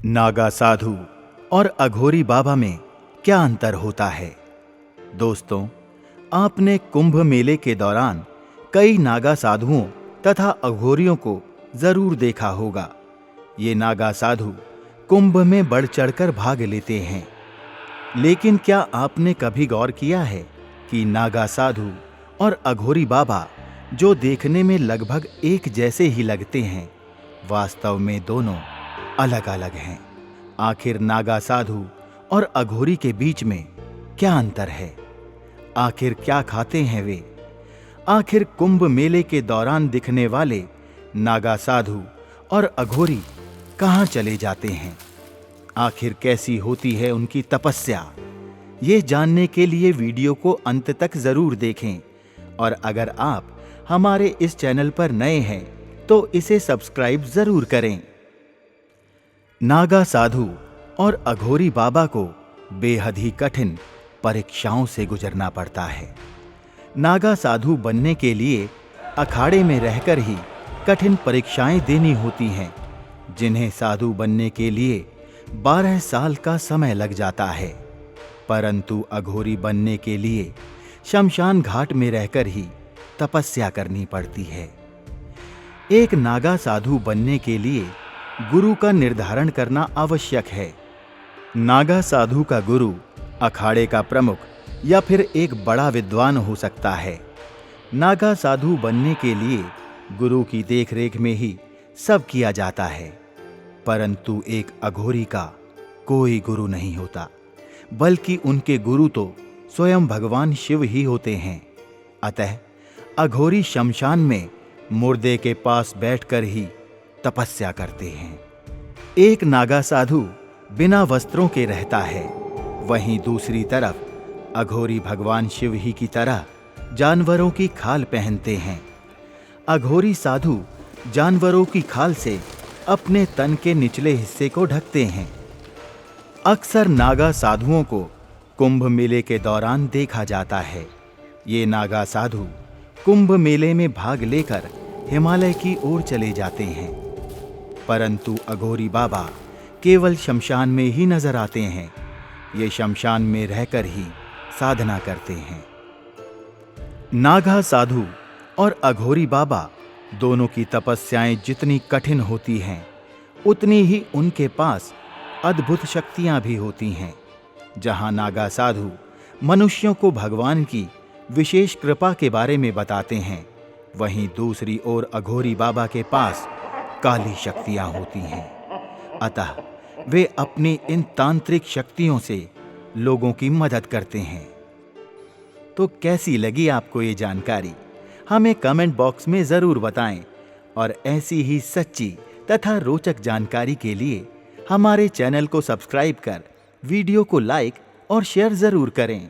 नागा साधु और अघोरी बाबा में क्या अंतर होता है? दोस्तों, आपने कुंभ मेले के दौरान कई नागा साधुओं तथा अघोरियों को जरूर देखा होगा। ये नागा साधु कुंभ में बढ़ चढ़कर भाग लेते हैं। लेकिन क्या आपने कभी गौर किया है कि नागा साधु और अघोरी बाबा, जो देखने में लगभग एक जैसे ही लगते हैं, वास्तव में दोनों अलग अलग हैं। आखिर नागा साधु और अघोरी के बीच में क्या अंतर है? आखिर क्या खाते हैं वे? आखिर कुंभ मेले के दौरान दिखने वाले नागा साधु और अघोरी कहां चले जाते हैं? आखिर कैसी होती है उनकी तपस्या? ये जानने के लिए वीडियो को अंत तक जरूर देखें। और अगर आप हमारे इस चैनल पर नए हैं तो इसे सब्सक्राइब जरूर करें। नागा साधु और अघोरी बाबा को बेहद ही कठिन परीक्षाओं से गुजरना पड़ता है। नागा साधु बनने के लिए अखाड़े में रहकर ही कठिन परीक्षाएं देनी होती हैं, जिन्हें साधु बनने के लिए 12 साल का समय लग जाता है। परंतु अघोरी बनने के लिए शमशान घाट में रहकर ही तपस्या करनी पड़ती है। एक नागा साधु बनने के लिए गुरु का निर्धारण करना आवश्यक है। नागा साधु का गुरु अखाड़े का प्रमुख या फिर एक बड़ा विद्वान हो सकता है। नागा साधु बनने के लिए गुरु की देखरेख में ही सब किया जाता है। परंतु एक अघोरी का कोई गुरु नहीं होता, बल्कि उनके गुरु तो स्वयं भगवान शिव ही होते हैं। अतः अघोरी शमशान में मुर्दे के पास बैठकर ही तपस्या करते हैं। एक नागा साधु बिना वस्त्रों के रहता है, वहीं दूसरी तरफ अघोरी भगवान शिव ही की तरह जानवरों की खाल पहनते हैं। अघोरी साधु जानवरों की खाल से अपने तन के निचले हिस्से को ढकते हैं। अक्सर नागा साधुओं को कुंभ मेले के दौरान देखा जाता है। ये नागा साधु कुंभ मेले में भाग लेकर हिमालय की ओर चले जाते हैं। परंतु अघोरी बाबा केवल शमशान में ही नजर आते हैं। ये शमशान में रहकर ही साधना करते हैं। नागा साधु और अघोरी बाबा दोनों की तपस्याएं जितनी कठिन होती हैं, उतनी ही उनके पास अद्भुत शक्तियां भी होती हैं। जहां नागा साधु मनुष्यों को भगवान की विशेष कृपा के बारे में बताते हैं, वहीं दूसरी ओर अघोरी बाबा के पास काली शक्तियां होती हैं। अतः वे अपनी इन तांत्रिक शक्तियों से लोगों की मदद करते हैं। तो कैसी लगी आपको ये जानकारी? हमें कमेंट बॉक्स में जरूर बताएं। और ऐसी ही सच्ची तथा रोचक जानकारी के लिए हमारे चैनल को सब्सक्राइब कर वीडियो को लाइक और शेयर जरूर करें।